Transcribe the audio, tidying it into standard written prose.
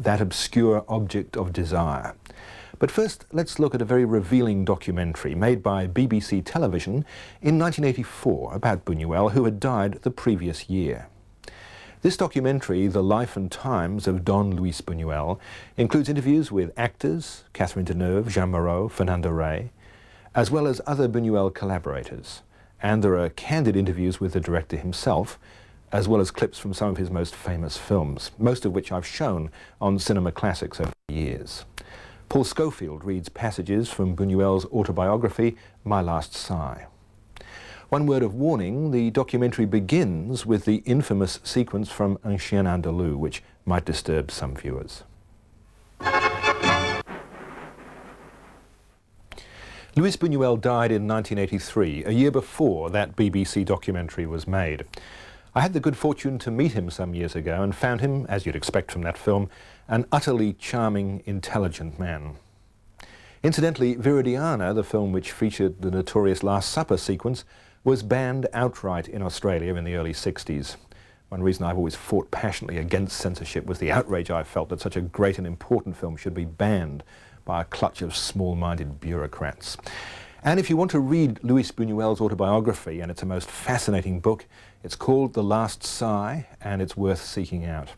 that obscure object of desire. But first, let's look at a very revealing documentary made by BBC Television in 1984 about Buñuel, who had died the previous year. This documentary, The Life and Times of Don Luis Buñuel, includes interviews with actors, Catherine Deneuve, Jean Moreau, Fernando Rey, as well as other Buñuel collaborators. And there are candid interviews with the director himself, as well as clips from some of his most famous films, most of which I've shown on Cinema Classics over the years. Paul Schofield reads passages from Buñuel's autobiography, My Last Sigh. One word of warning, the documentary begins with the infamous sequence from Un Chien Andalou, which might disturb some viewers. Luis Buñuel died in 1983, a year before that BBC documentary was made. I had the good fortune to meet him some years ago and found him, as you'd expect from that film, an utterly charming, intelligent man. Incidentally, Viridiana, the film which featured the notorious Last Supper sequence, was banned outright in Australia in the early 60s. One reason I've always fought passionately against censorship was the outrage I felt that such a great and important film should be banned by a clutch of small-minded bureaucrats. And if you want to read Luis Buñuel's autobiography, and it's a most fascinating book, it's called The Last Sigh, and it's worth seeking out.